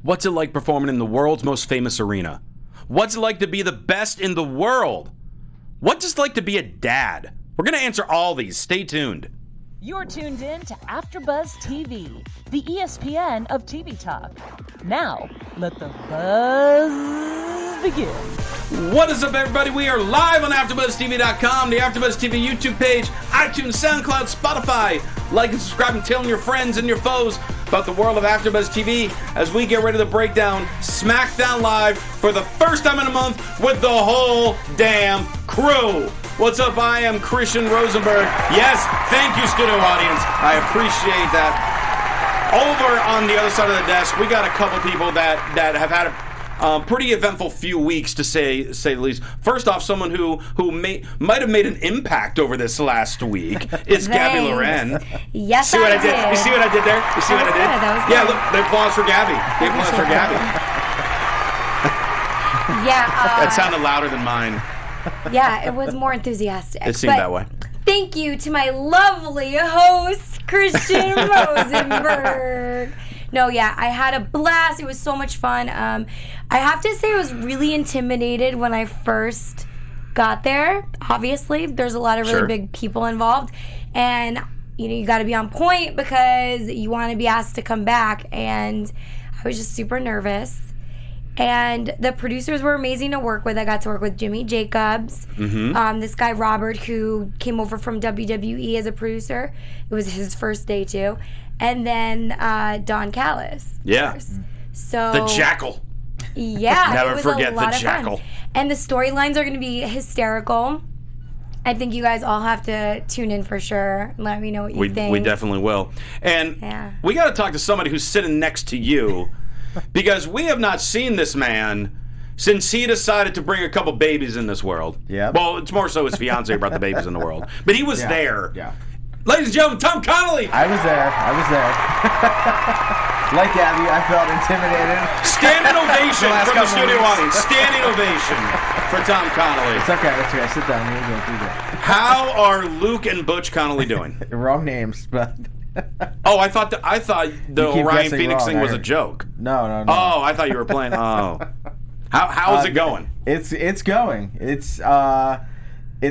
What's it like performing in the world's most famous arena? What's it like to be the best in the world? What's it like to be a dad? We're going to answer all these. Stay tuned. You're tuned in to AfterBuzz TV, the ESPN of TV talk. Now, let the buzz begin. What is up, everybody? We are live on AfterBuzzTV.com, the AfterBuzz TV YouTube page, iTunes, SoundCloud, Spotify. Like and subscribe and telling your friends and your foes about the world of AfterBuzz TV as we get ready to break down SmackDown Live for the first time in a month with the whole damn crew. What's up? I am Christian Rosenberg. Yes, thank you, studio audience. I appreciate that. Over on the other side of the desk, we got a couple people that have had a pretty eventful few weeks, to say the least. First off, someone who might have made an impact over this last week is Gabby Loren. Yes, see what I did? did. You see what I did there? You see what I did? That was yeah, good. look, the applause for Gabby. The applause for Gabby. Yeah. That sounded louder than mine. Yeah, it was more enthusiastic. It seemed that way. Thank you to my lovely host, Christian Rosenberg. No, yeah, I had a blast. It was so much fun. I have to say I was really intimidated when I first got there. Obviously, there's a lot of really big people involved. And, you got to be on point because you want to be asked to come back. And I was just super nervous. And the producers were amazing to work with. I got to work with Jimmy Jacobs, this guy Robert, who came over from WWE as a producer. It was his first day too, and then Don Callis. Yeah. So the Jackal. Yeah. Never it was forget a lot the of Jackal. fun. And the storylines are going to be hysterical. I think you guys all have to tune in for sure and let me know what you think. We definitely will. And we got to talk to somebody who's sitting next to you. Because we have not seen this man since he decided to bring a couple babies in this world. Yeah. Well, it's more so his fiance brought the babies in the world. But he was there. Yeah. Ladies and gentlemen, Tom Connolly. I was there. Like Abby, I felt intimidated. Standing ovation from the studio audience. Standing ovation for Tom Connolly. It's okay. That's okay. Sit down. You're good. How are Luke and Butch Connolly doing? Wrong names, but... Oh, I thought the Orion Phoenix thing was a joke. No. Oh, I thought you were playing. Oh, how is it going? It's going. It's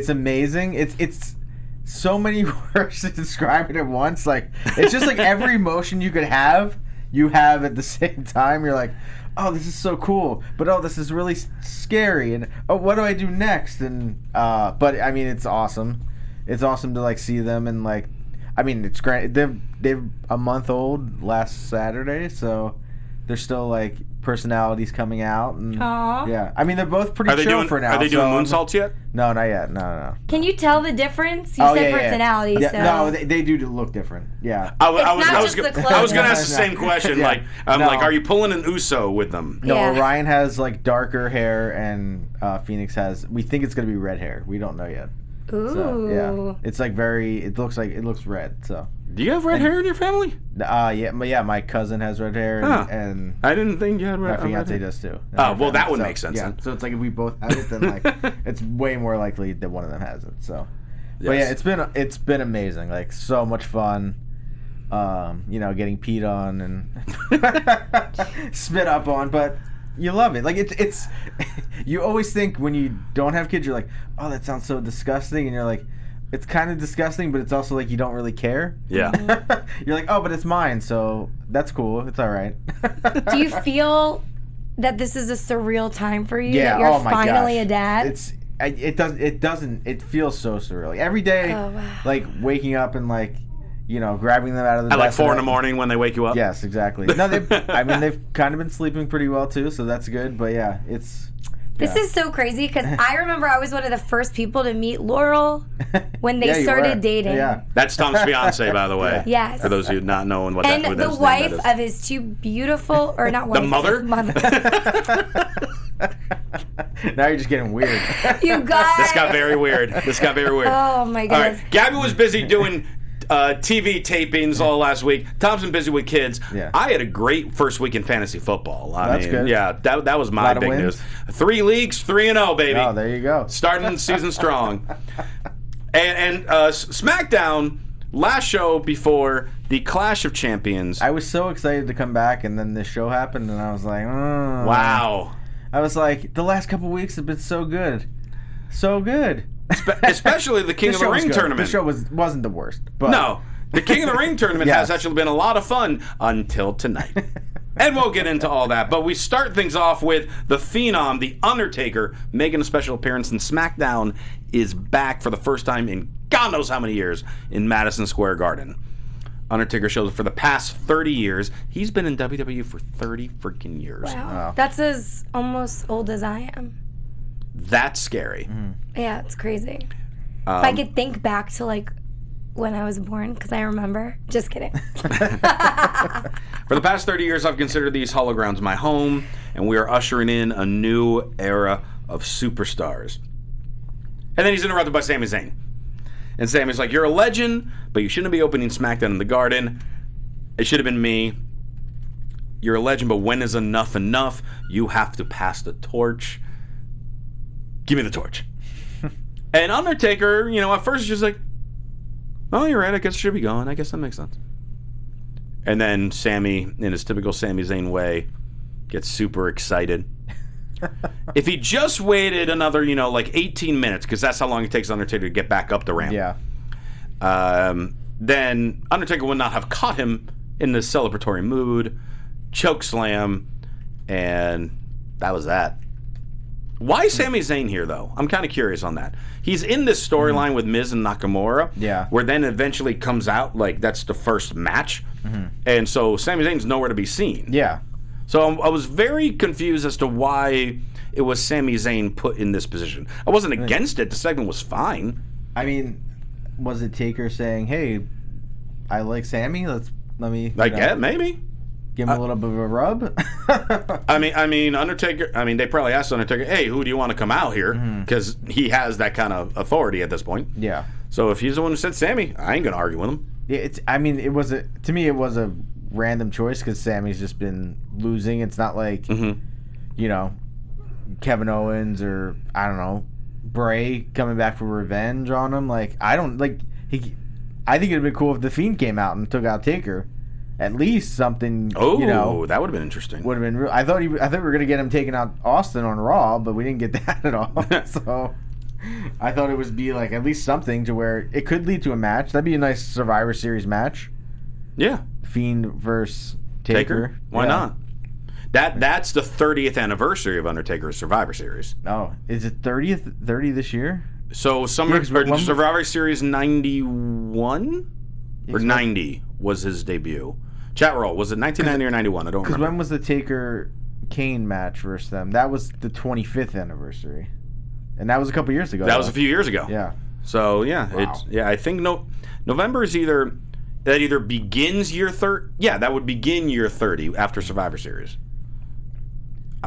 amazing. It's so many words to describe it at once. Like it's just like every emotion you could have, you have at the same time. You're like, oh, this is so cool, but oh, this is really scary, and oh, what do I do next? And but I mean, it's awesome. It's awesome to like see them and like. I mean, it's great. They're a month old last Saturday, so they're still like personalities coming out. And, yeah, I mean they're both pretty chill for now. Are they doing moonsaults yet? No, not yet. No. Can you tell the difference? You said personalities. Yeah. So. No, they do look different. Yeah. I was going to ask the same question. Yeah. Like, like, are you pulling an Uso with them? No, Orion has like darker hair, and Phoenix has. We think it's gonna be red hair. We don't know yet. Ooh. So, yeah. It's like it looks red. So. Do you have red hair in your family? Yeah. My cousin has red hair, and I didn't think you had red hair. My fiance does too. Oh, well, that would make sense. Yeah. Then. So it's like if we both have it, then like it's way more likely that one of them has it. So, yes. But yeah, it's been amazing. Like so much fun. Getting peed on and spit up on, but. You love it. Like it's you always think when you don't have kids, you're like, oh, that sounds so disgusting, and you're like, it's kind of disgusting, but it's also like you don't really care. Yeah. You're like, oh, but it's mine, so that's cool. It's all right. Do you feel that this is a surreal time for you? Yeah. That you're oh my finally gosh. a dad. It feels so surreal. Like every day, like waking up and like. Grabbing them out of the at like 4 a.m. when they wake you up. Yes, exactly. No, they've kind of been sleeping pretty well too, so that's good. But yeah, it's. This is so crazy because I remember I was one of the first people to meet Laurel when they started dating. Yeah, that's Tom's fiance, by the way. Yes. For those of you not knowing what and that is. And the wife of his two beautiful, or not wife. The mother. Now you're just getting weird. You guys. This got very weird. Oh my goodness. All right, Gabby was busy doing. TV tapings all last week. Tom's been busy with kids. Yeah. I had a great first week in fantasy football. That's good. Yeah, that was my big news. 3 leagues, 3-0, baby. Oh, there you go. Starting the season strong. And SmackDown, last show before the Clash of Champions. I was so excited to come back, and then this show happened, and I was like, oh. Wow. I was like, the last couple weeks have been so good. So good. Especially the King of the Ring tournament. The show wasn't the worst. But No. The King of the Ring tournament has actually been a lot of fun until tonight. And we'll get into all that. But we start things off with the Phenom, the Undertaker, making a special appearance, and SmackDown is back for the first time in God knows how many years in Madison Square Garden. Undertaker shows up for the past 30 years. He's been in WWE for 30 freaking years. Wow. That's as almost old as I am. That's scary. Yeah, it's crazy. If I could think back to like when I was born, because I remember. Just kidding. For the past 30 years, I've considered these holograms my home, and we are ushering in a new era of superstars. And then he's interrupted by Sami Zayn. And Sami's like, you're a legend, but you shouldn't be opening SmackDown in the Garden. It should have been me. You're a legend, but when is enough enough? You have to pass the torch. Give me the torch. And Undertaker, at first is just like, oh, you're right, I guess I should be going. I guess that makes sense. And then Sami, in his typical Sami Zayn way, gets super excited. If he just waited another, 18 minutes, because that's how long it takes Undertaker to get back up the ramp. Yeah. Then Undertaker would not have caught him in the celebratory mood, choke slam, and that was that. Why is Sami Zayn here, though? I'm kind of curious on that. He's in this storyline with Miz and Nakamura, where then eventually comes out, like, that's the first match. And so Sami Zayn's nowhere to be seen. Yeah. So I was very confused as to why it was Sami Zayn put in this position. I wasn't against it. The segment was fine. I mean, was it Taker saying, hey, I like Sami, let me... Yeah, maybe. Give him a little bit of a rub. I mean, Undertaker. I mean, they probably asked Undertaker, "Hey, who do you want to come out here?" Because he has that kind of authority at this point. Yeah. So if he's the one who said Sami, I ain't gonna argue with him. Yeah, it was a random choice because Sami's just been losing. It's not like Kevin Owens or I don't know Bray coming back for revenge on him. Like I think it'd been cool if the Fiend came out and took out Taker. At least something. Oh, that would have been interesting. Would have been real. I thought we were gonna get him taking out Austin on Raw, but we didn't get that at all. So I thought it would be like at least something to where it could lead to a match. That'd be a nice Survivor Series match. Yeah. Fiend versus Taker. Why not? That's the 30th anniversary of Undertaker's Survivor Series. Oh, is it 30 this year? So Survivor Series 91 or 90 was his debut. Chat roll, was it 1990 or 91? I don't remember. Because when was the Taker-Kane match versus them? That was the 25th anniversary. And that was a couple years ago. That was a few years ago. Yeah. So, yeah. Wow. I think November is either begins year 30. Yeah, that would begin year 30 after Survivor Series.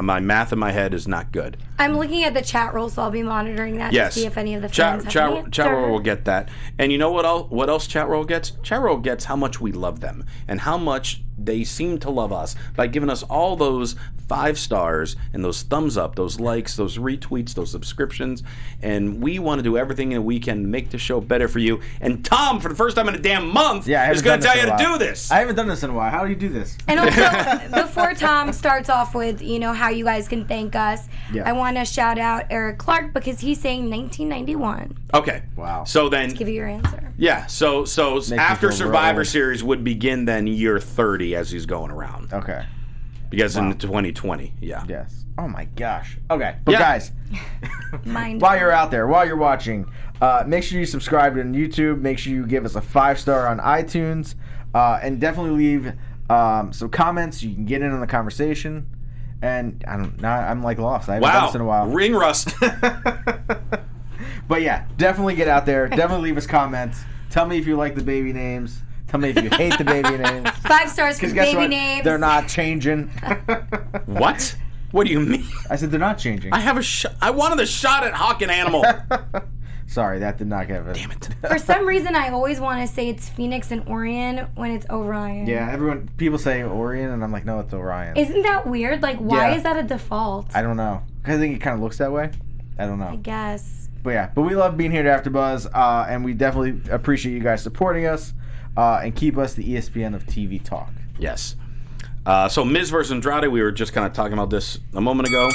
My math in my head is not good. I'm looking at the chat roll, so I'll be monitoring that to see if any of the fans have Chat roll will get that. And you know what else chat roll gets? Chat roll gets how much we love them and how much they seem to love us by giving us all those 5 stars and those thumbs up, those likes, those retweets, those subscriptions. And we want to do everything that we can to make the show better for you. And Tom, for the first time in a damn month, is going to tell you to do this. I haven't done this in a while. How do you do this? And also, before Tom starts off with, how you guys can thank us, I want to shout out Eric Clark because he's saying 1991. Okay. Wow. So then... Just give you your answer. Yeah, so after Survivor Series would begin then year 30 as he's going around. Okay. Because in 2020, yeah. Yes. Oh my gosh. Okay. But guys, while you're out there, while you're watching, make sure you subscribe on YouTube. Make sure you give us a 5-star on iTunes. And definitely leave some comments so you can get in on the conversation. And I'm like lost. I haven't done this in a while. Ring rust. But yeah, definitely get out there. Definitely leave us comments. Tell me if you like the baby names. Tell me if you hate the baby names. 5 stars for baby names. They're not changing. What? What do you mean? I said they're not changing. I wanted a shot at Hawk and Animal. Sorry, that did not get it. Damn it. For some reason, I always want to say it's Phoenix and Orion when it's Orion. Yeah, people say Orion, and I'm like, no, it's Orion. Isn't that weird? Like, why is that a default? I don't know. I think it kind of looks that way. I don't know. I guess. But we love being here at AfterBuzz, and we definitely appreciate you guys supporting us. and keep us the ESPN of TV talk. Yes. So Miz versus Andrade, we were just kind of talking about this a moment ago.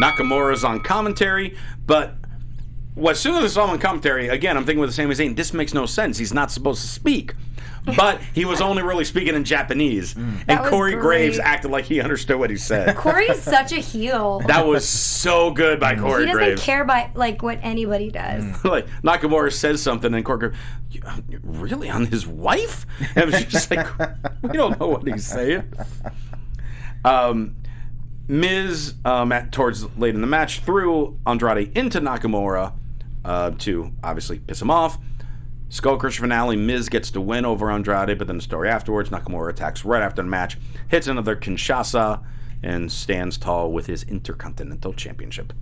Nakamura's on commentary, but as soon as I saw him on commentary, again, I'm thinking with the same as saying, this makes no sense. He's not supposed to speak. But he was only really speaking in Japanese. And Corey Graves acted like he understood what he said. Corey's such a heel. That was so good by Corey Graves. He doesn't care about what anybody does. Like Nakamura says something and Corey Graves, really on his wife? And it was just like, we don't know what he's saying. Miz, towards late in the match, threw Andrade into Nakamura to obviously piss him off. Skull Crusher finale, Miz gets to win over Andrade, but then the story afterwards, Nakamura attacks right after the match, hits another Kinshasa, and stands tall with his Intercontinental Championship.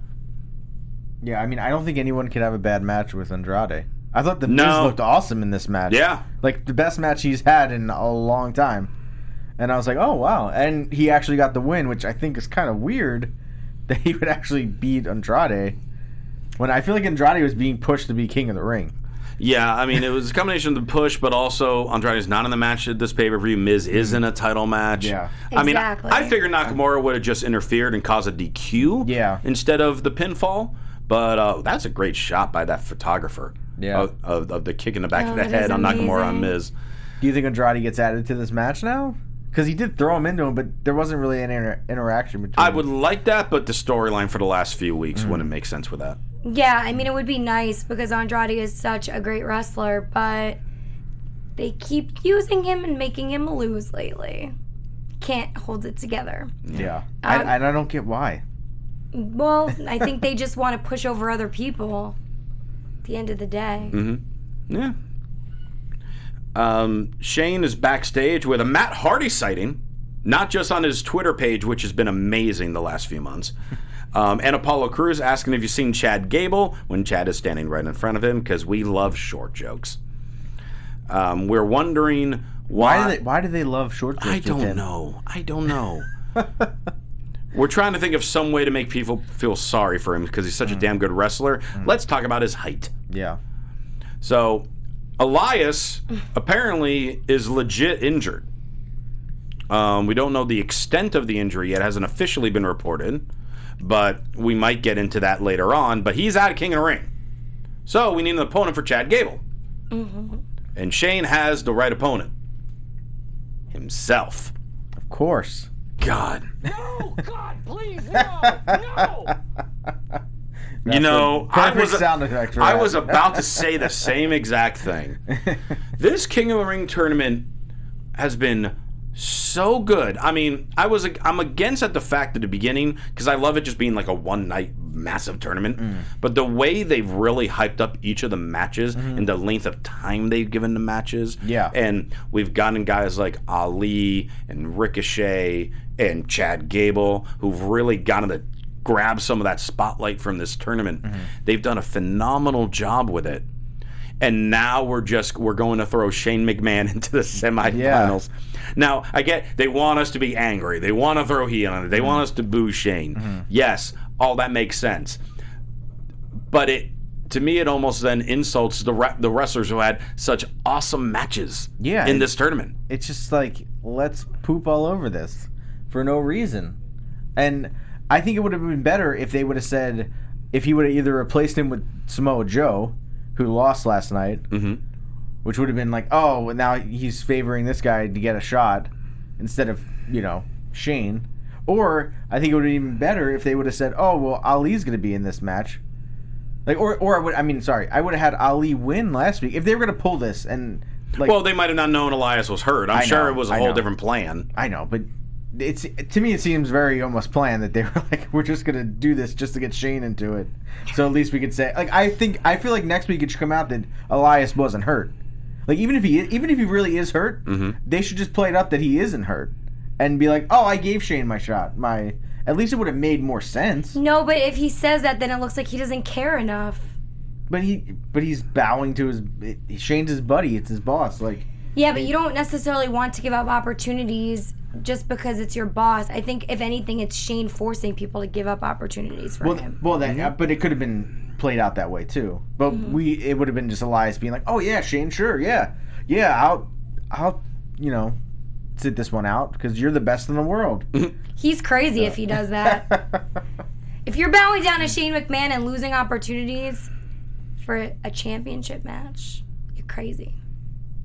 Yeah, I mean, I don't think anyone could have a bad match with Andrade. I thought the Miz looked awesome in this match. Yeah. Like, the best match he's had in a long time. And I was like, oh, wow. And he actually got the win, which I think is kind of weird that he would actually beat Andrade when I feel like Andrade was being pushed to be king of the ring. Yeah, I mean, it was a combination of the push, but also Andrade's not in the match at this pay-per-view. Miz is in a title match. Yeah. I mean, Exactly. I figured Nakamura would have just interfered and caused a DQ instead of the pinfall, but that's a great shot by that photographer of the kick in the back of the head on Nakamura on Miz. Do you think Andrade gets added to this match now? Because he did throw him into him, but there wasn't really any interaction between I would like that, but the storyline for the last few weeks wouldn't make sense with that. Yeah, I mean, it would be nice because Andrade is such a great wrestler, but they keep using him and making him lose lately. Can't hold it together. Yeah. And I don't get why. Well, I think they just want to push over other people at the end of the day. Mm-hmm. Yeah. Shane is backstage with a Matt Hardy sighting, not just on his Twitter page, which has been amazing the last few months. And Apollo Crews asking if you've seen Chad Gable when Chad is standing right in front of him, because we love short jokes. We're wondering why do they love short jokes? I don't know. We're trying to think of some way to make people feel sorry for him because he's such a damn good wrestler. Let's talk about his height. Yeah. So Elias apparently is legit injured. We don't know the extent of the injury yet. It hasn't officially been reported, but we might get into that later on. But he's out of King of the Ring. So we need an opponent for Chad Gable. Mm-hmm. And Shane has the right opponent. Himself. Of course. God. No, God, please, no. You know, I was about to say the same exact thing. This King of the Ring tournament has been so good. I mean, I'm against at the fact at the beginning because I love it just being like a one-night massive tournament. But the way they've really hyped up each of the matches and the length of time they've given the matches. Yeah. And we've gotten guys like Ali and Ricochet and Chad Gable who've really gotten to grab some of that spotlight from this tournament. They've done a phenomenal job with it. And now we're going to throw Shane McMahon into the semifinals. Now, I get they want us to be angry. They want to throw heat on it. They want us to boo Shane. Yes, all that makes sense. But to me, it almost then insults the wrestlers who had such awesome matches in this tournament. It's just like, let's poop all over this for no reason. And I think it would have been better if they would have said, if he would have either replaced him with Samoa Joe, who lost last night, which would have been like, oh, now he's favoring this guy to get a shot instead of, Shane. Or I think it would have been even better if they would have said, oh, well, Ali's going to be in this match. Like, I would have had Ali win last week if they were going to pull this and like. Well, they might have not known Elias was hurt. I'm sure it was a whole different plan. I know, but to me it seems very almost planned that they were like, we're just gonna do this just to get Shane into it, so at least we could say, like, I feel like next week it should come out that Elias wasn't hurt. Like, even if he really is hurt, they should just play it up that he isn't hurt and be like, oh, I gave Shane my shot. At least it would have made more sense. No, but if he says that, then it looks like he doesn't care enough. But he's bowing to Shane's his buddy. It's his boss. Like. Yeah, but you don't necessarily want to give up opportunities just because it's your boss. I think, if anything, it's Shane forcing people to give up opportunities for him. Well, but it could have been played out that way too. But it would have been just Elias being like, "Oh yeah, Shane, sure, yeah, I'll, sit this one out because you're the best in the world. He's crazy if he does that. If you're bowing down to Shane McMahon and losing opportunities for a championship match, you're crazy.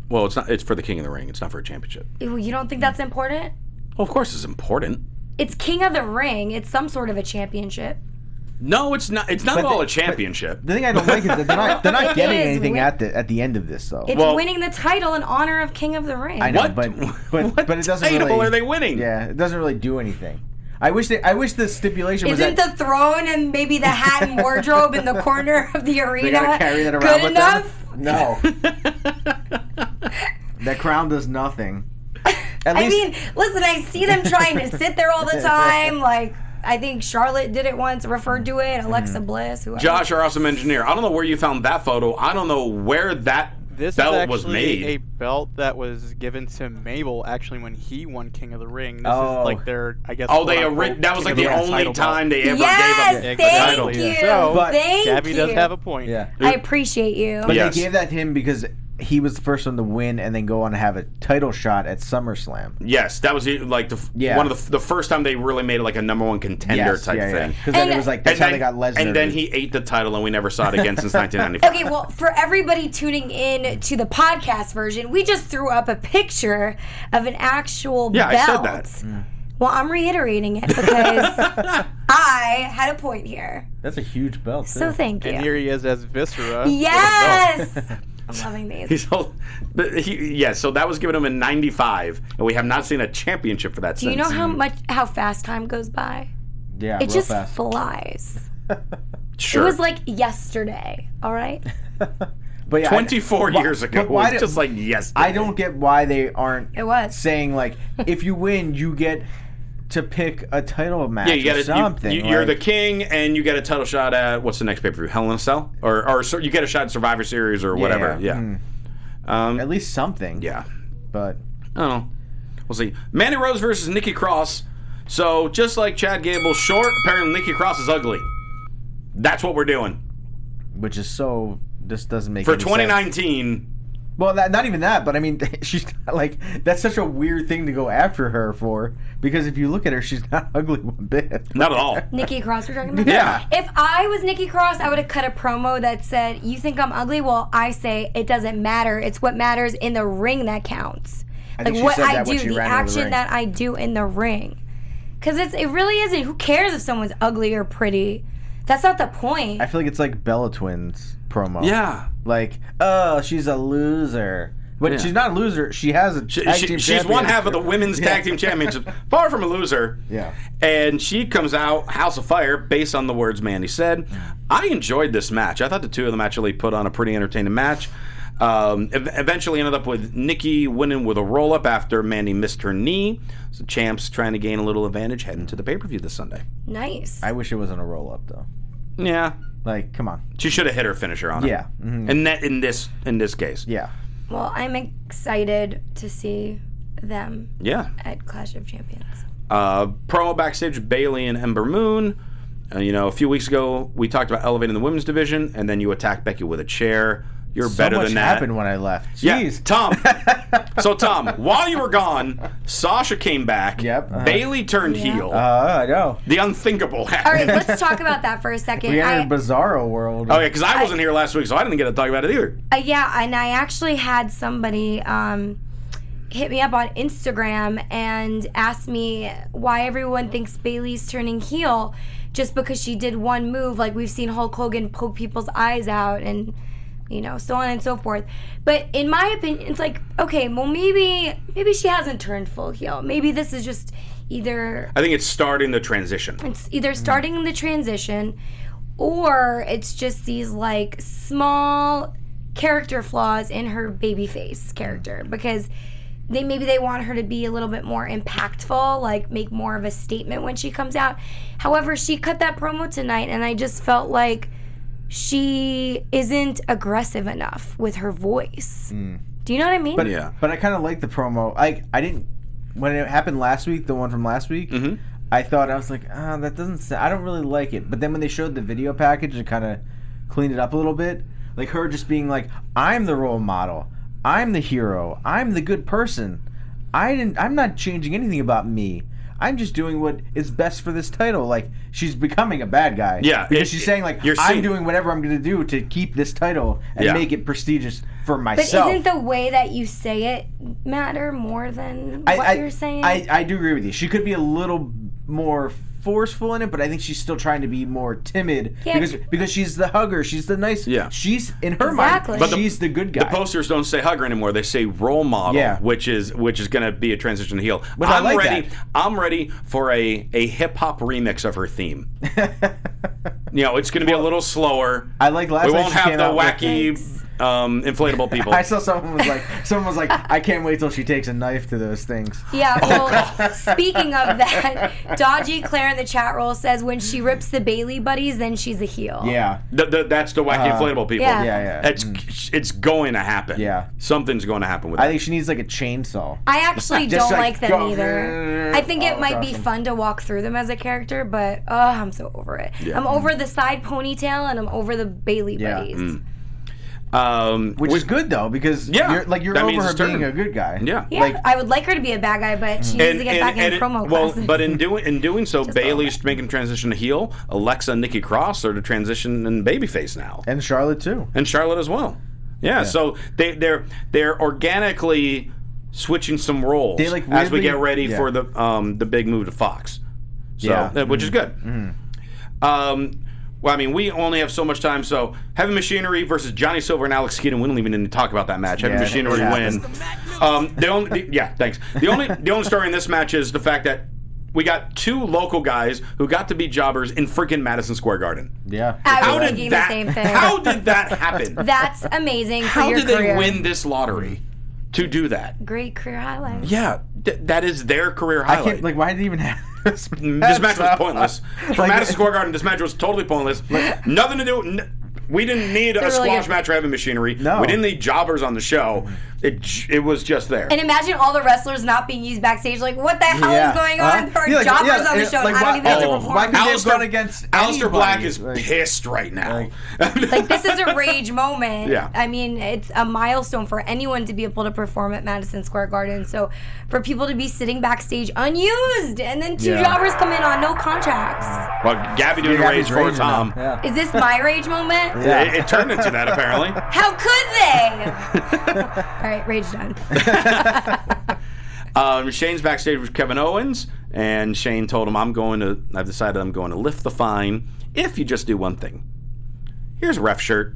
Well, it's not. It's for the King of the Ring. It's not for a championship. You don't think that's important? Well, of course it's important. It's King of the Ring. It's some sort of a championship. No, it's not. It's not at all a championship. The thing I don't like is that they're not It getting is anything at the end of this though. It's winning the title in honor of King of the Ring. I know, What? but it doesn't title really. are they winning? Yeah, it doesn't really do anything. I wish the stipulation was Isn't that the throne and maybe the hat and wardrobe in the corner of the arena they gotta carry that around good with enough? them. No, that crown does nothing. Listen, I see them trying to sit there all the time. Like, I think Charlotte did it once, referred to it, Alexa Bliss, whoever. Josh, our awesome engineer. I don't know where you found that photo. I don't know where that This belt is was made. a belt that was given to Mabel actually when he won King of the Ring. This Oh. is like their, I guess. Oh, quote-unquote that was like King the of Ring only title time belt. they ever Yes, gave up thank the title. you. So, But thank Gabby you. does have a point. Yeah. I appreciate you. But Yes. they gave that to him because he was the first one to win and then go on to have a title shot at SummerSlam. Yes, that was like one of the first time they really made it like a number one contender type thing. Because then it was like that's how they got Lesnar. And then he ate the title, and we never saw it again since 1995. Okay, well, for everybody tuning in to the podcast version, we just threw up a picture of an actual belt. I said that. Well, I'm reiterating it because I had a point here. That's a huge belt. So too. thank you. And here he is as Viscera. Yes! I'm loving these. So that was given him in 95, and we have not seen a championship for that Do since. you know how fast time goes by? Yeah, It real just fast. flies. Sure. It was like yesterday, all right? But yeah, 24 years ago. but why It was just like yesterday. I don't get why they aren't It was. saying like if you win you get to pick a title match Yeah, you or got something. you're the like- king, and you get a title shot at what's the next pay-per-view? Hell in a Cell, or you get a shot at Survivor Series or whatever. Yeah. At least something. Yeah. But I don't know. We'll see. Manny Rose versus Nicky Cross. So just like Chad Gable's short, apparently Nicky Cross is ugly. That's what we're doing which is so this doesn't make for any sense. 2019. Well, not even that, but I mean, she's like that's such a weird thing to go after her for because if you look at her, she's not ugly one bit. Not at all. Nikki Cross we're talking about? Yeah. If I was Nikki Cross, I would have cut a promo that said, "You think I'm ugly? Well, I say it doesn't matter. It's what matters in the ring that counts. I think Like she what said I that when do, she the ran out of the action ring. that I do in the ring. Because it really isn't. Who cares if someone's ugly or pretty? That's not the point. I feel like it's like Bella Twins promo. Yeah. Like, oh, she's a loser. But Yeah. she's not a loser. She has a tag team She's one half of the championship. women's tag team championship. Far from a loser. Yeah. And she comes out House of Fire based on the words Manny said. I enjoyed this match. I thought the two of them actually put on a pretty entertaining match. Eventually ended up with Nicky winning with a roll-up after Manny missed her knee. So champs trying to gain a little advantage heading to the pay-per-view this Sunday. Nice. I wish it wasn't a roll up though. Yeah. Like, come on. She should have hit her finisher on it. Yeah. Mhm. And that in this case. Yeah. Well, I'm excited to see them Yeah. at Clash of Champions. Promo backstage, Bayley and Ember Moon. A few weeks ago, we talked about elevating the women's division, and then you attacked Becky with a chair. You're better than that. So much happened when I left. Yeah, Jeez. Tom. So, Tom, while you were gone, Sasha came back. Yep. Bayley turned heel. I know. The unthinkable happened. All right, let's talk about that for a second. We entered Bizarro world. Oh, yeah, because I wasn't here last week, so I didn't get to talk about it either. Yeah, and I actually had somebody hit me up on Instagram and asked me why everyone thinks Bayley's turning heel just because she did one move. Like, we've seen Hulk Hogan poke people's eyes out and, so on and so forth. But in my opinion, it's like, okay, well, maybe she hasn't turned full heel. Maybe this is just either... I think it's starting the transition. It's either starting the transition or it's just these, like, small character flaws in her babyface character because... Maybe they want her to be a little bit more impactful, like make more of a statement when she comes out. However, she cut that promo tonight, and I just felt like she isn't aggressive enough with her voice. Do you know what I mean? But Yeah. But I kind of like the promo. I didn't when it happened last week, the one from last week. Mhm. I thought I was like, that doesn't. I don't really like it. But then when they showed the video package, it kind of cleaned it up a little bit. Like her just being like, I'm the role model. I'm the hero. I'm the good person. I'm not changing anything about me. I'm just doing what is best for this title. Like, she's becoming a bad guy. Yeah. Because she's saying, like, I'm doing whatever I'm going to do to keep this title and make it prestigious for myself. But isn't the way that you say it matter more than what you're saying? I do agree with you. She could be a little more forceful in it, but I think she's still trying to be more timid because she's the hugger. She's the nice. Yeah. She's in her mind. But she's the good guy. The posters don't say hugger anymore. They say role model, which is going to be a transition to heel. But I'm ready. I'm ready for a hip hop remix of her theme. It's going to be a little slower. I like last. We won't have the wacky inflatable people. I saw someone was like, I can't wait till she takes a knife to those things. Yeah, well, speaking of that, Dodgy Claire in the chat roll says when she rips the Bailey buddies, then she's a heel. Yeah. That's the wacky inflatable people. Yeah. It's going to happen. Yeah. Something's going to happen with that. I think she needs like a chainsaw. I actually don't like them go, either. I think it might be fun to walk through them as a character, but I'm so over it. Yeah. I'm over the side ponytail and I'm over the Bailey buddies. Which is good though, because you're over her being a good guy. Yeah. I would like her to be a bad guy, but she needs to get back in promo classes. Well, but in doing so, Bailey's making transition to heel. Alexa and Nikki Cross are to transition in babyface now, and Charlotte too, and Charlotte as well. Yeah. So they're organically switching some roles as we get ready for the big move to Fox. So which is good. Mm-hmm. Well, I mean, we only have so much time, so Heavy Machinery versus Johnny Silver and Alex Keaton. We don't even need to talk about that match. Heavy Machinery win. Thanks. The only story in this match is the fact that we got two local guys who got to be jobbers in freaking Madison Square Garden. Yeah. I was thinking the same thing. How did that happen? That's amazing for your career. How did they win this lottery to do that? Great career highlight. Yeah, that is their career highlight. Why did they even have this match was pointless. For Madison Square Garden, this match was totally pointless. Nothing to do. We didn't need a squash match or Heavy Machinery. No. We didn't need jobbers on the show. It was just there. And imagine all the wrestlers not being used backstage. Like, what the hell is going on? There are jobbers on the show. I don't even have to perform. Why couldn't they have gone against Aleister Black is pissed right now. This is a rage moment. Yeah. I mean, it's a milestone for anyone to be able to perform at Madison Square Garden. So for people to be sitting backstage unused and then two jobbers come in on no contracts. Well, Gabby doing a rage for Tom. Is this my rage moment? Yeah. It turned into that, apparently. How could they? All right, rage done. Shane's backstage with Kevin Owens, and Shane told him, I've decided I'm going to lift the fine if you just do one thing. Here's a ref shirt.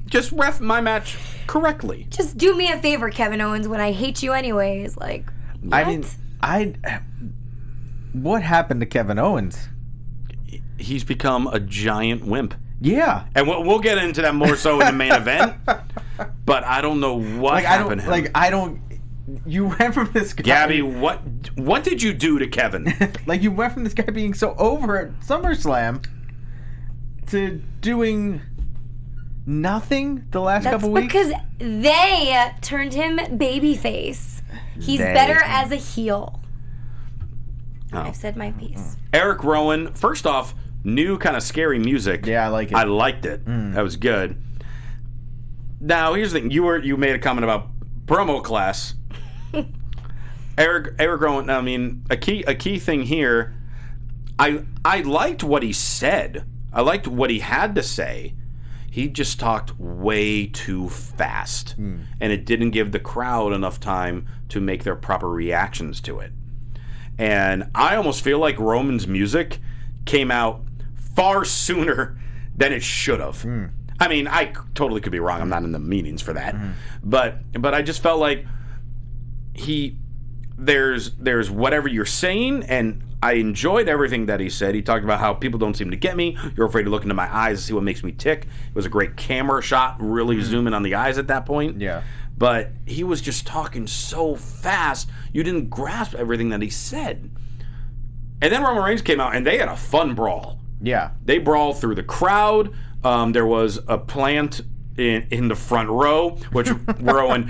Just ref my match correctly. Just do me a favor, Kevin Owens, when I hate you anyways. Like, what? What happened to Kevin Owens? He's become a giant wimp. Yeah. And we'll get into that more so in the main event. But I don't know what happened to him. You went from this guy... Gabby, what did you do to Kevin? You went from this guy being so over at SummerSlam to doing nothing the last couple weeks? That's because they turned him babyface. He's better as a heel. Oh. I've said my piece. Eric Rowan, first off, new kind of scary music. Yeah, I like it. I liked it. That was good. Now, here's the thing. You made a comment about promo class. Eric Rowan, I mean, a key thing here, I liked what he said. I liked what he had to say. He just talked way too fast. And it didn't give the crowd enough time to make their proper reactions to it. And I almost feel like Roman's music came out far sooner than it should have. I mean, I totally could be wrong. I'm not in the meetings for that. But I just felt like there's whatever you're saying, and I enjoyed everything that he said. He talked about how people don't seem to get me. You're afraid to look into my eyes to see what makes me tick. It was a great camera shot, really zooming on the eyes at that point. Yeah. But he was just talking so fast, you didn't grasp everything that he said. And then Roman Reigns came out, and they had a fun brawl. Yeah. They brawled through the crowd. There was a plant in the front row, which Rowan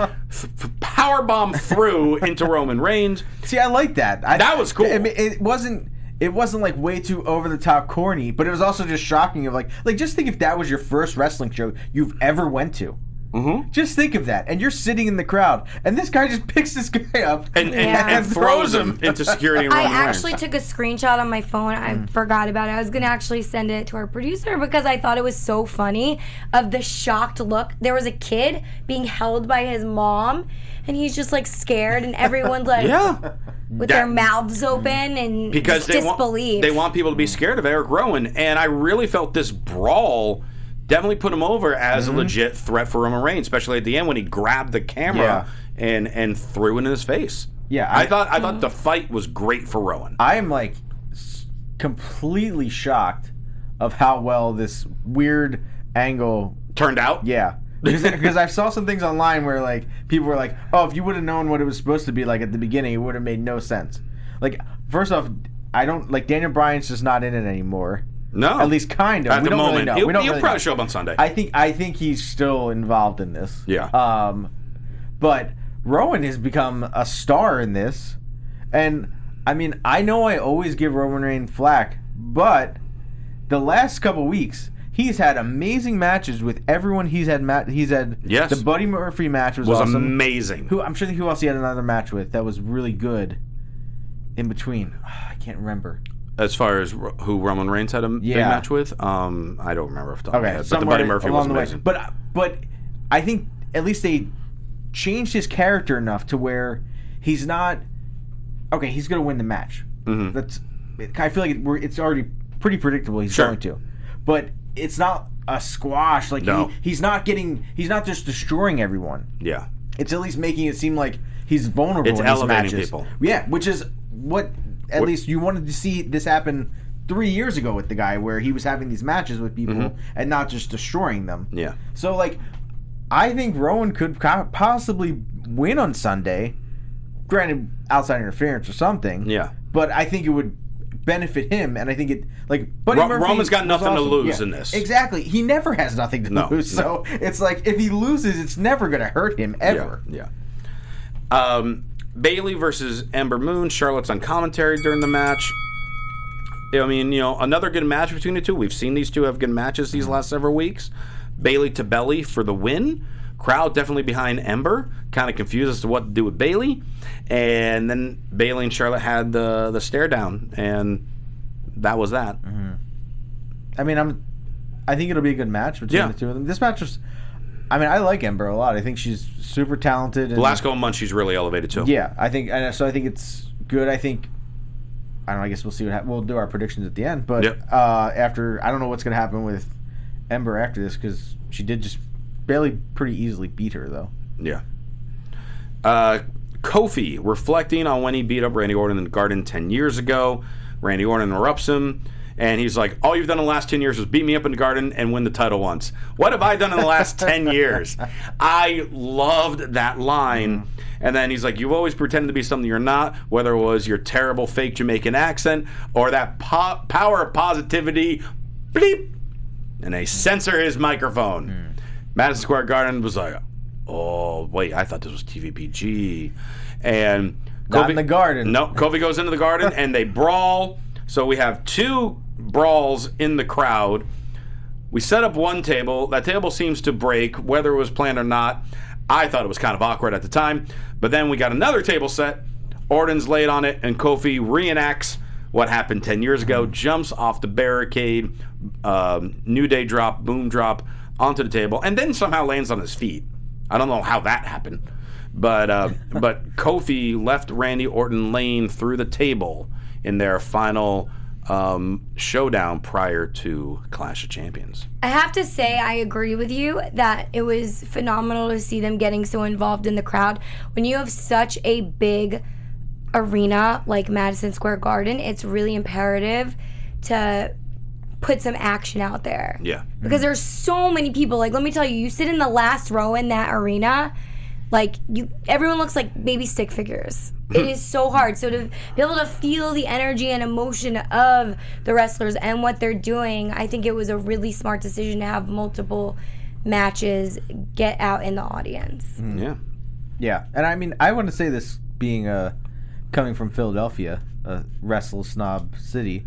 powerbomb through into Roman Reigns. See, I like that. That was cool. I mean, it wasn't like way too over the top corny, but it was also just shocking. Of like just think if that was your first wrestling show you've ever went to. Mhm. Just think of that. And you're sitting in the crowd, and this guy just picks this guy up and throws him into security. I Roman actually Reigns. took a screenshot on my phone. I forgot about it. I was going to actually send it to our producer because I thought it was so funny of the shocked look. There was a kid being held by his mom, and he's just like scared, and everyone's like with their mouths open and because disbelief. They want people to be scared of Eric Rowan, and I really felt this brawl definitely put him over as a legit threat for Roman Reigns, especially at the end when he grabbed the camera and threw it in his face. Yeah, I thought the fight was great for Rowan. I am like completely shocked of how well this weird angle turned out. Yeah. Because I saw some things online where like people were like, "Oh, if you would have known what it was supposed to be like at the beginning, it would have made no sense." Like, first off, I don't like Daniel Bryan's just not in it anymore. No, at least kind of. At we the don't moment, really know. he'll probably show up on Sunday. I think he's still involved in this. Yeah. But Rowan has become a star in this, and I mean, I know I always give Roman Reigns flack, but the last couple weeks, he's had amazing matches with everyone. He's had yes. The Buddy Murphy match was awesome. Amazing. I'm trying to think who else he had another match with that was really good. In between, I can't remember. As far as who Roman Reigns had a big match with, I don't remember off the top of my head. But the Buddy Murphy was amazing. But I think at least they changed his character enough to where he's not okay. He's going to win the match. Mm-hmm. I feel like it's already pretty predictable. He's going to, but it's not a squash. Like he's not just destroying everyone. Yeah, it's at least making it seem like he's vulnerable. It's in elevating these matches. people. Yeah, which is what at least you wanted to see this happen 3 years ago with the guy, where he was having these matches with people and not just destroying them. Yeah. So like, I think Rowan could possibly win on Sunday. Granted, outside interference or something. Yeah. But I think it would benefit him, and I think it like. Roman's got nothing to lose in this. Exactly. He never has nothing to lose. So it's like if he loses, it's never going to hurt him ever. Yeah. Bayley versus Ember Moon. Charlotte's on commentary during the match. I mean, another good match between the two. We've seen these two have good matches these last several weeks. Bayley to belly for the win. Crowd definitely behind Ember. Kind of confused as to what to do with Bayley. And then Bayley and Charlotte had the stare down, and that was that. Mm-hmm. I mean, I think it'll be a good match between the two of them. This match was. I mean, I like Ember a lot. I think she's super talented. And the last couple months, she's really elevated too. Yeah, I think it's good. I think. I don't know. I guess we'll see what happens. We'll do our predictions at the end. But after, I don't know what's going to happen with Ember after this, because she did just Bayley pretty easily beat her, though. Yeah. Kofi reflecting on when he beat up Randy Orton in the Garden 10 years ago. Randy Orton interrupts him, and he's like, all you've done in the last 10 years was beat me up in the Garden and win the title once. What have I done in the last 10 years? I loved that line. And then he's like, you've always pretended to be something you're not, whether it was your terrible fake Jamaican accent or that power of positivity. Bleep. And they censor his microphone. Madison Square Garden was like, oh, wait, I thought this was TVPG. And Not in the Garden. No, Kofi goes into the Garden and they brawl. So we have two brawls in the crowd. We set up one table. That table seems to break, whether it was planned or not. I thought it was kind of awkward at the time. But then we got another table set. Orton's laid on it, and Kofi reenacts what happened 10 years ago, jumps off the barricade, New Day drop, boom drop, onto the table, and then somehow lands on his feet. I don't know how that happened. But Kofi left Randy Orton laying through the table in their final showdown prior to Clash of Champions. I have to say, I agree with you that it was phenomenal to see them getting so involved in the crowd. When you have such a big arena like Madison Square Garden, it's really imperative to put some action out there. Yeah. Because there's so many people. Like, let me tell you, you sit in the last row in that arena, like, everyone looks like baby stick figures. It is so hard. So to be able to feel the energy and emotion of the wrestlers and what they're doing, I think it was a really smart decision to have multiple matches get out in the audience. Yeah. Yeah. And I mean, I want to say this being coming from Philadelphia, a wrestle snob city,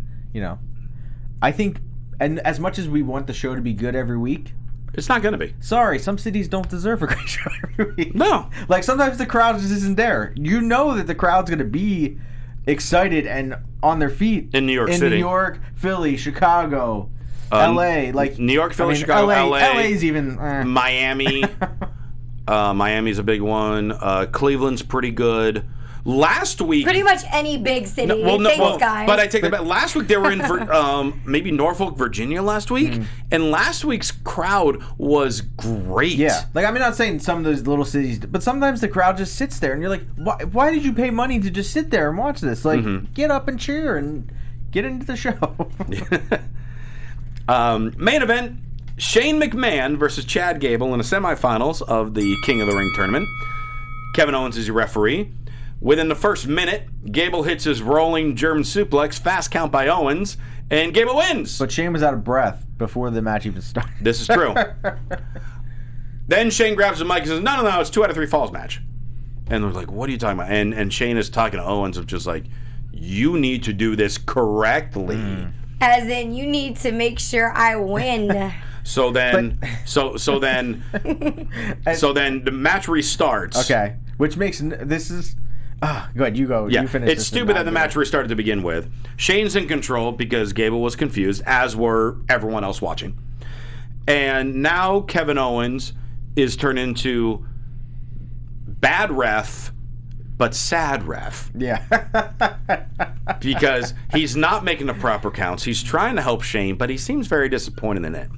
I think, and as much as we want the show to be good every week, It's not going to be. Sorry, some cities don't deserve a great showing every week. No. Like, sometimes the crowd just isn't there. You know that the crowd's going to be excited and on their feet. In New York City. In New York, Philly, Chicago, L.A. Like New York, Philly, Chicago, L.A. L.A.'s even... Miami. Miami's a big one. Cleveland's pretty good. Last week... Pretty much any big city. Thanks, guys. But I take that back. Last week they were in maybe Norfolk, Virginia last week. And last week's crowd was great. Yeah. Like, I'm not saying some of those little cities, but sometimes the crowd just sits there and you're like, why did you pay money to just sit there and watch this? Like, get up and cheer and get into the show. Main event, Shane McMahon versus Chad Gable in the semifinals of the King of the Ring tournament. Kevin Owens is your referee. Within the first minute, Gable hits his rolling German suplex, fast count by Owens, and Gable wins. But Shane was out of breath before the match even started. This is true. Then Shane grabs the mic and says, no, it's 2 out of 3 falls match. And they're like, what are you talking about? And Shane is talking to Owens of just like, you need to do this correctly. As in, you need to make sure I win. So then the match restarts. Okay. Which makes... This is... go ahead, you go. Yeah, you finish. It's stupid that the match restarted to begin with. Shane's in control because Gable was confused, as were everyone else watching. And now Kevin Owens is turned into bad ref, but sad ref. Yeah. Because he's not making the proper counts. He's trying to help Shane, but he seems very disappointed in it.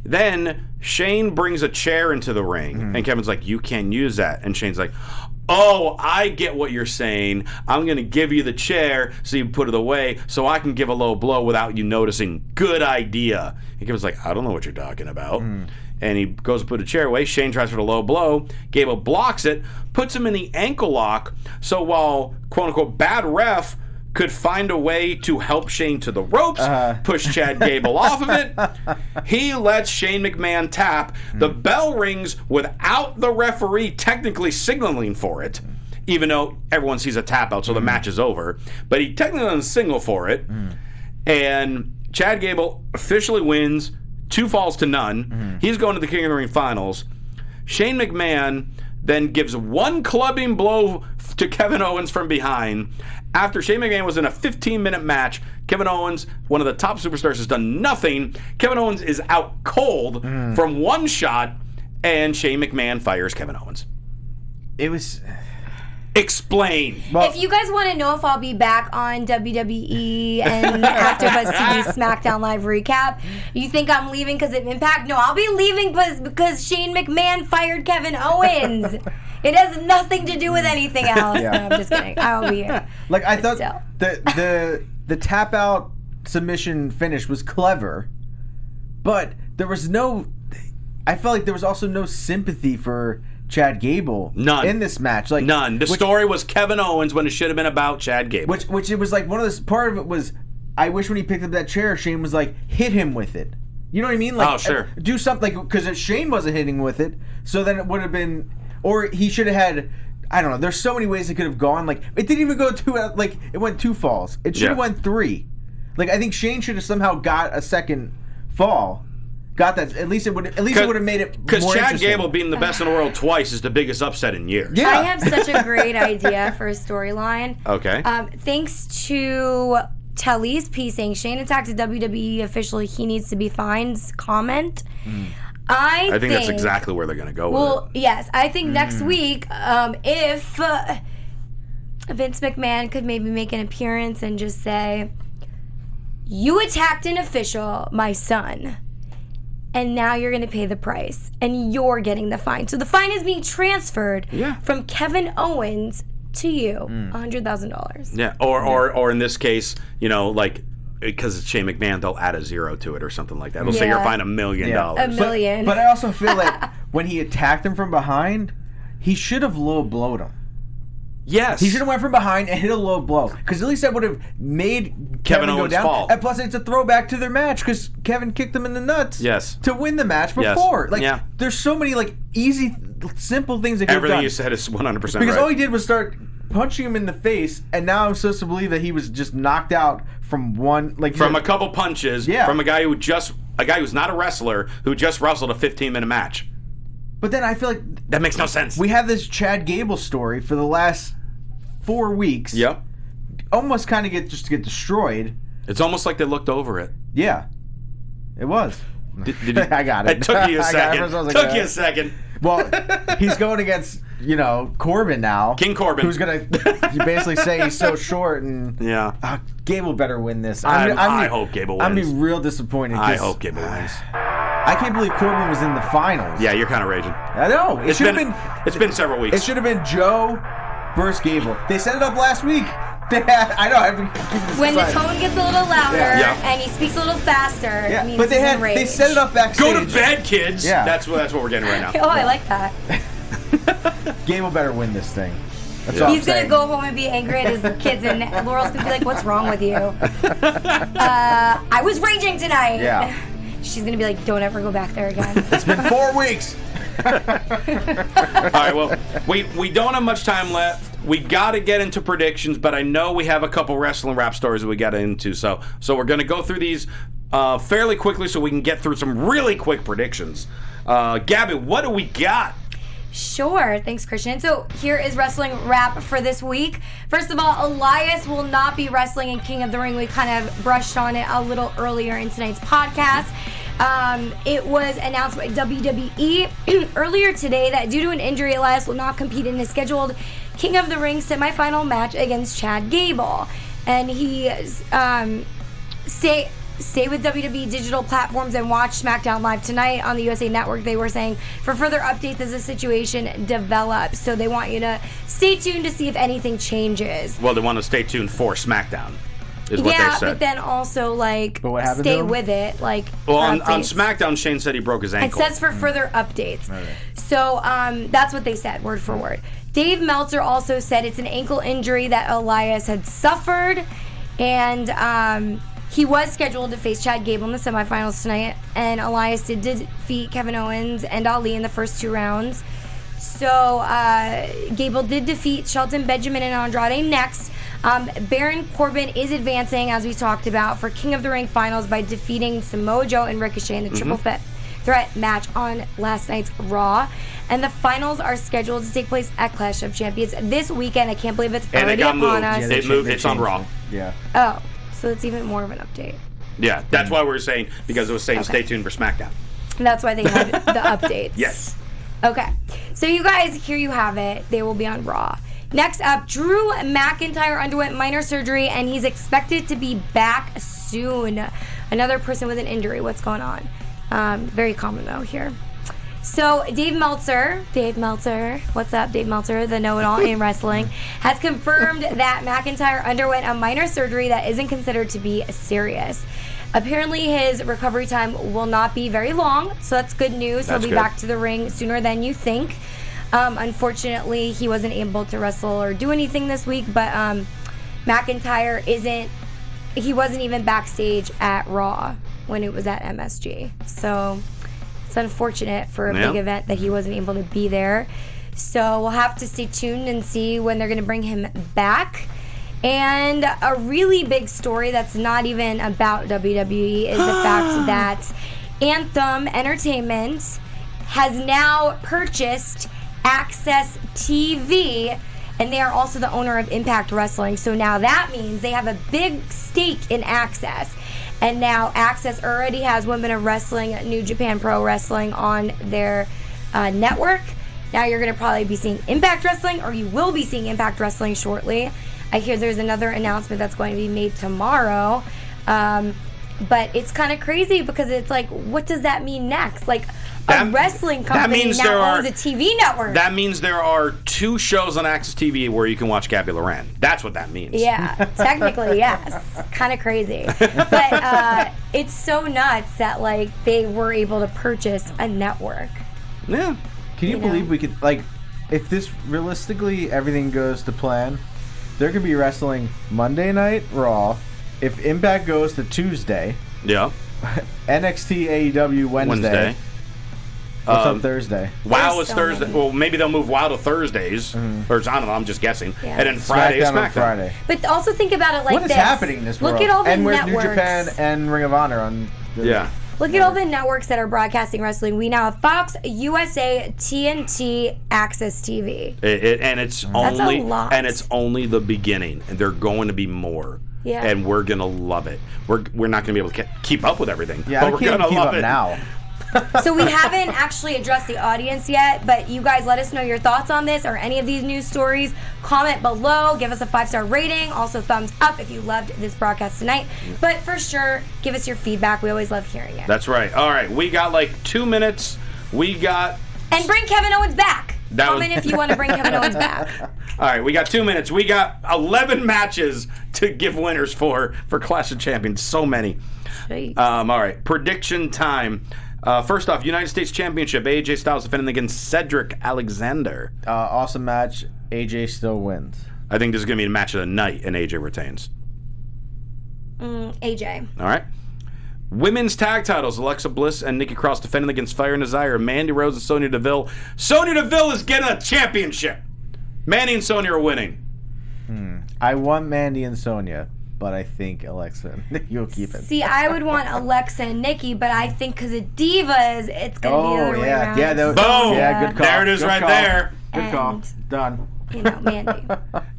Then Shane brings a chair into the ring, and Kevin's like, you can't use that. And Shane's like, oh, I get what you're saying. I'm going to give you the chair so you put it away so I can give a low blow without you noticing. Good idea. And Kevin's like, I don't know what you're talking about. And he goes to put a chair away. Shane tries for the low blow. Gable blocks it, puts him in the ankle lock. So while, quote-unquote, bad ref could find a way to help Shane to the ropes, push Chad Gable off of it, he lets Shane McMahon tap. The bell rings without the referee technically signaling for it, even though everyone sees a tap out, so the match is over. But he technically doesn't signal for it. And Chad Gable officially wins 2 falls to none. He's going to the King of the Ring finals. Shane McMahon then gives 1 clubbing blow to Kevin Owens from behind. After Shane McMahon was in a 15-minute match, Kevin Owens, one of the top superstars, has done nothing. Kevin Owens is out cold from 1 shot, and Shane McMahon fires Kevin Owens. It was... Explain. Well, If you guys want to know if I'll be back on WWE and AfterBuzz TV SmackDown Live recap, you think I'm leaving because of Impact? No, I'll be leaving because Shane McMahon fired Kevin Owens. It has nothing to do with anything else. Yeah. No, I'm just kidding. I'll be here. like, I thought Still. the tap out submission finish was clever, but there was no... I felt like there was also no sympathy for Chad Gable in this match. Like, none. The story was Kevin Owens when it should have been about Chad Gable. Which it was like one of this... Part of it was, I wish when he picked up that chair, Shane was like, hit him with it. You know what I mean? Like, oh, sure. Do something, because Shane wasn't hitting with it, so then it would have been... Or he should have had... I don't know. There's so many ways it could have gone. Like, it didn't even go 2... Like, it went 2 falls. It should have went 3. Like, I think Shane should have somehow got a second fall. Got that. At least it would have made it more Because Chad interesting. Gable being the best in the world twice is the biggest upset in years. Yeah. I have such a great idea for a storyline. Okay. Thanks to Telly's piece saying Shane attacked a WWE official, he needs to be fined comment. I think that's exactly where they're going to go with it. Yes. I think next week, if Vince McMahon could maybe make an appearance and just say, you attacked an official, my son, and now you're going to pay the price, and you're getting the fine. So the fine is being transferred from Kevin Owens to you, $100,000. Yeah, or in this case, you know, like, because it's Shane McMahon, they'll add a 0 to it or something like that. They'll say you're fined $1 million. $1 million. But I also feel like when he attacked him from behind, he should have low blowed him. Yes. He should have went from behind and hit a low blow. Because at least that would have made Kevin go Owens down. fall. And plus, it's a throwback to their match because Kevin kicked him in the nuts to win the match before. Yes. There's so many easy, simple things that could have done. Everything you said is 100% because right. all he did was start punching him in the face, and now I'm supposed to believe that he was just knocked out from a couple punches from a guy who's not a wrestler who just wrestled a 15-minute match. But then I feel like that makes no sense. We have this Chad Gable story for the last 4 weeks. Yep. Almost kind of get destroyed. It's almost like they looked over it. Yeah. It was. I got it. It took you a second. Took you a second. Well, he's going against, Corbin now. King Corbin. Who's going to basically say he's so short and... Yeah. Gable better win this. I hope Gable wins. I'm being real disappointed. I hope Gable wins. I can't believe Corbin was in the finals. Yeah, you're kind of raging. I know. It's been several weeks. It should have been Joe versus Gable. They set it up last week. I know. When the tone gets a little louder and he speaks a little faster, it means but they they set it up backstage. Go to bed, kids. Yeah. That's what we're getting right now. Oh, I like that. Gable better win this thing. That's He's going to go home and be angry at his kids, and Laurel's going to be like, what's wrong with you? I was raging tonight. Yeah. She's going to be like, don't ever go back there again. It's been 4 weeks. All right, well, we don't have much time left. We got to get into predictions, but I know we have a couple wrestling rap stories that we got into. So we're going to go through these fairly quickly so we can get through some really quick predictions. Gabby, what do we got? Sure. Thanks, Christian. So here is wrestling wrap for this week. First of all, Elias will not be wrestling in King of the Ring. We kind of brushed on it a little earlier in tonight's podcast. It was announced by WWE earlier today that due to an injury, Elias will not compete in his scheduled King of the Ring semifinal match against Chad Gable. And he stay with WWE digital platforms and watch SmackDown Live tonight on the USA Network. They were saying for further updates as the situation develops. So they want you to stay tuned to see if anything changes. Well, they want to stay tuned for SmackDown. Is what they said. But then also, stay with it. Well, on SmackDown, Shane said he broke his ankle. It says for further updates. Right. So that's what they said, word for word. Dave Meltzer also said it's an ankle injury that Elias had suffered, and he was scheduled to face Chad Gable in the semifinals tonight, and Elias did defeat Kevin Owens and Ali in the first 2 rounds. So Gable did defeat Shelton Benjamin and Andrade next. Baron Corbin is advancing, as we talked about, for King of the Ring finals by defeating Samoa Joe and Ricochet in the triple threat match on last night's Raw. And the finals are scheduled to take place at Clash of Champions this weekend. I can't believe it's already upon us. Yeah, it moved. It's on Raw. Yeah. Oh, so it's even more of an update. Yeah, that's why we were saying, because it was saying stay tuned for SmackDown. And that's why they had the updates. Yes. Okay. So you guys, here you have it. They will be on Raw. Next up, Drew McIntyre underwent minor surgery, and he's expected to be back soon. Another person with an injury. What's going on? Very common, though, here. So Dave Meltzer, what's up, Dave Meltzer, the know-it-all in wrestling, has confirmed that McIntyre underwent a minor surgery that isn't considered to be serious. Apparently, his recovery time will not be very long, so that's good news. He'll be back to the ring sooner than you think. Unfortunately, he wasn't able to wrestle or do anything this week, but McIntyre he wasn't even backstage at Raw when it was at MSG. So it's unfortunate for a big event that he wasn't able to be there. So we'll have to stay tuned and see when they're going to bring him back. And a really big story that's not even about WWE is the fact that Anthem Entertainment has now purchased Access TV, and they are also the owner of Impact Wrestling. So now that means they have a big stake in Access. And now Access already has Women of Wrestling, New Japan Pro Wrestling on their network. Now you're going to probably be seeing Impact Wrestling, or you will be seeing Impact Wrestling shortly. I hear there's another announcement that's going to be made tomorrow. But it's kind of crazy because it's like, what does that mean next? Like, a wrestling company now owns a TV network. That means there are 2 shows on Access TV where you can watch Gabby Loran. That's what that means. Yeah, technically, yes. Kind of crazy. But it's so nuts that, they were able to purchase a network. Yeah. Can you believe we could, if this realistically everything goes to plan, there could be wrestling Monday Night Raw. If Impact goes to Tuesday. Yeah. NXT AEW Wednesday. What's on Thursday? WoW There's is so Thursday. many. Well, maybe they'll move WoW to Thursdays. Or I don't know. I'm just guessing. Yeah. And then Friday is SmackDown on SmackDown. Friday. But also think about it like What is this. happening in this world? Look at all the and where's networks. New Japan and Ring of Honor on? Yeah. Look at all the networks that are broadcasting wrestling. We now have Fox, USA, TNT, Access TV. And it's only a lot. and it's only the beginning, and there are going to be more. Yeah. And we're gonna love it. We're not gonna be able to keep up with everything. Yeah, but I we're can't gonna keep love up it now. So we haven't actually addressed the audience yet, but you guys let us know your thoughts on this or any of these news stories. Comment below, give us a 5-star rating, also thumbs up if you loved this broadcast tonight. But for sure, give us your feedback. We always love hearing it. That's right. All right, we got like 2 minutes. We got. And bring Kevin Owens back. That was- Comment if you want to bring Kevin Owens back. All right, we got 2 minutes. We got 11 matches to give winners for Clash of Champions. So many. All right, prediction time. First off, United States Championship. AJ Styles defending against Cedric Alexander. Awesome match. AJ still wins. I think this is going to be a match of the night, and AJ retains. AJ. All right. Women's tag titles. Alexa Bliss and Nikki Cross defending against Fire and Desire. Mandy Rose and Sonya Deville. Sonya Deville is getting a championship. Manny and Sonya are winning. I want Mandy and Sonya, but I think Alexa and Nikki will keep it. See, I would want Alexa and Nikki, but I think because of Divas, it's going to be the other way around. Yeah, Boom! Yeah, good call. There it is Good right call. there. Good call. And- Done. You know, Mandy.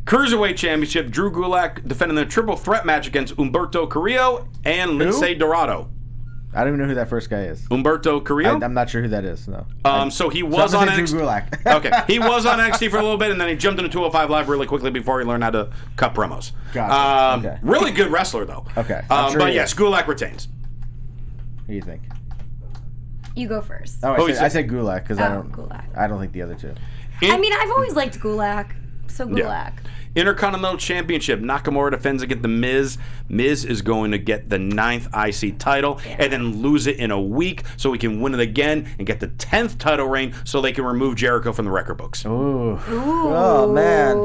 Cruiserweight Championship. Drew Gulak defending the triple threat match against Humberto Carrillo and Lince Dorado. I don't even know who that first guy is. Humberto Carrillo? I'm not sure who that is, no. So he was on Drew NXT. Gulak. Okay, he was on NXT for a little bit, and then he jumped into 205 Live really quickly before he learned how to cut promos. Gotcha. Okay. Really good wrestler, though. Okay, I'm sure but he yes, is. Gulak retains. Who do you think? You go first. Oh, Oh, I said Gulak because Gulak. I don't think the other two. I mean, I've always liked Gulak. So Gulak. Yeah. Intercontinental Championship. Nakamura defends against The Miz. Miz is going to get the 9th IC title and then lose it in a week so he can win it again and get the 10th title reign so they can remove Jericho from the record books. Ooh. Oh, man.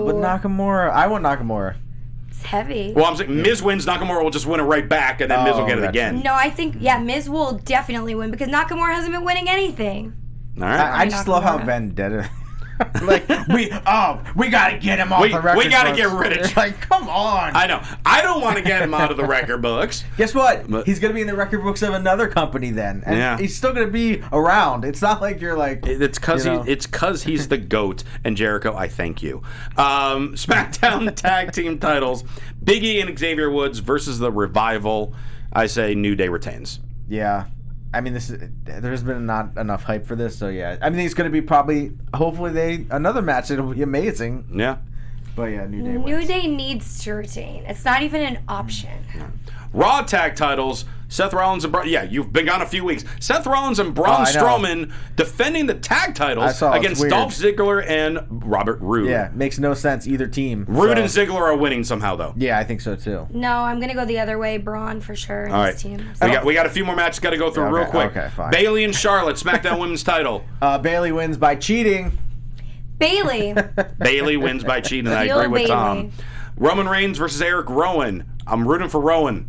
But Nakamura. I want Nakamura. It's heavy. Well, I'm saying Miz wins, Nakamura will just win it right back, and then Miz will get it gotcha. again. No, I think, Miz will definitely win because Nakamura hasn't been winning anything. All right. I just love how Nakamura. Vendetta. Like we gotta get him off the record. We gotta books. get rid of. Like, come on. I know. I don't want to get him out of the record books. Guess what? But- He's gonna be in the record books of another company then, and Yeah. he's still gonna be around. It's not like you're like. It's because You know. he's the GOAT, and Jericho, I thank you. SmackDown Tag Team titles: Big E and Xavier Woods versus the Revival. I say New Day retains. Yeah. I mean, there's been not enough hype for this, so yeah. I mean, it's going to be hopefully another match. It'll be amazing. Yeah. But yeah, New Day New wins. Day needs to retain. It's not even an option. Raw tag titles: Seth Rollins and you've been gone a few weeks. Seth Rollins and Braun I know. Strowman defending the tag I titles saw, it's against weird. Dolph Ziggler and Robert Roode. Yeah, makes no sense either team. Roode so- and Ziggler are winning somehow, though. Yeah, I think so too. No, I'm going to go the other way. Braun for sure in All this right. team. We got a few more matches got to go through Okay, real quick. okay, fine. Bayley and Charlotte, SmackDown Women's title. Bailey wins by cheating. Bailey. Bayley wins by cheating. I Heel agree with Tom. Bayley. Roman Reigns versus Eric Rowan. I'm rooting for Rowan.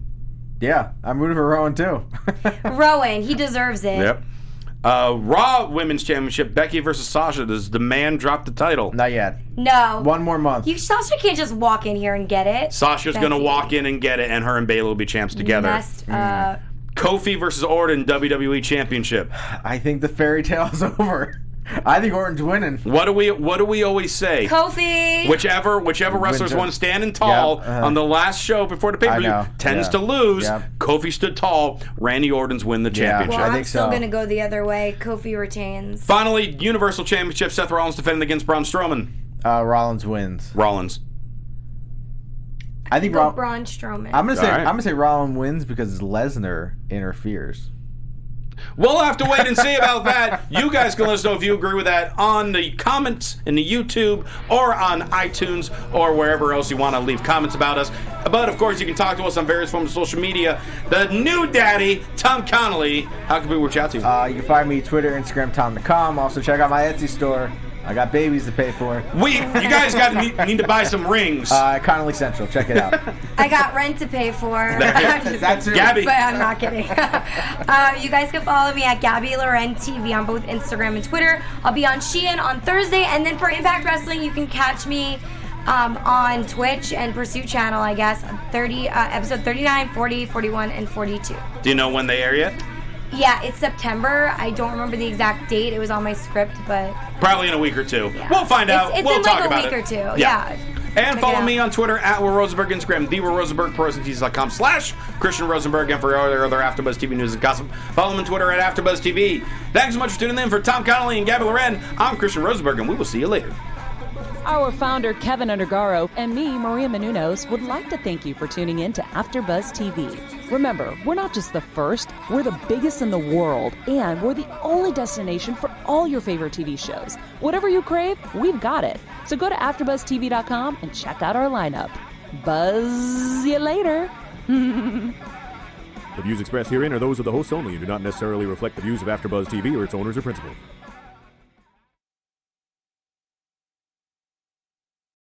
Yeah, I'm rooting for Rowan too. Rowan, he deserves it. Yep. Raw Women's Championship. Becky versus Sasha. Does the man drop the title? Not yet. No. One more month. Sasha can't just walk in here and get it. Sasha's going to Becky. walk in and get it, and her and Bayley will be champs together. Messed up. Kofi versus Orton WWE Championship. I think the fairy tale's over. I think Orton's winning. What do we always say? Kofi. Whichever wrestlers Wins it. won standing tall Yeah, on the last show before the pay-per-view I know, tends yeah. to lose. Yeah. Kofi stood tall. Randy Orton's win the championship. Well, I I'm think still so. going to go the other way. Kofi retains. Finally, Universal Championship. Seth Rollins defending against Braun Strowman. Rollins wins. Rollins. I think Go Braun Strowman. I'm gonna say All right. I'm gonna say Rollins wins because Lesnar interferes. We'll have to wait and see about that. You guys can let us know if you agree with that on the comments in the YouTube or on iTunes or wherever else you want to leave comments about us. But, of course, you can talk to us on various forms of social media. The new daddy, Tom Connolly. How can we reach out to you? You can find me Twitter, Instagram, Tom.com. Also check out my Etsy store, I got babies to pay for. You guys need to buy some rings. Connolly Central. Check it out. I got rent to pay for. That's it. Gabby. But I'm not kidding. You guys can follow me at Gabby Loren TV on both Instagram and Twitter. I'll be on Shein on Thursday, and then for Impact Wrestling, you can catch me on Twitch and Pursuit Channel, I guess, episode 39, 40, 41, and 42. Do you know when they air yet? Yeah, it's September. I don't remember the exact date. It was on my script, but Probably in a week or two. yeah. We'll find out. It's We'll in talk like a about week it. or two. Yeah. And Check follow it me out. on Twitter at Will Rosenberg, Instagram, The Will Rosenberg, ProWrestlingTees.com/. Christian Rosenberg, and for other AfterBuzz TV news and gossip, follow him on Twitter at AfterBuzz TV. Thanks so much for tuning in. For Tom Connolly and Gabby Loren, I'm Christian Rosenberg, and we will see you later. Our founder, Kevin Undergaro, and me, Maria Menounos, would like to thank you for tuning in to AfterBuzz TV. Remember, we're not just the first, we're the biggest in the world, and we're the only destination for all your favorite TV shows. Whatever you crave, we've got it. So go to AfterBuzzTV.com and check out our lineup. Buzz you later. The views expressed herein are those of the hosts only and do not necessarily reflect the views of AfterBuzz TV or its owners or principals.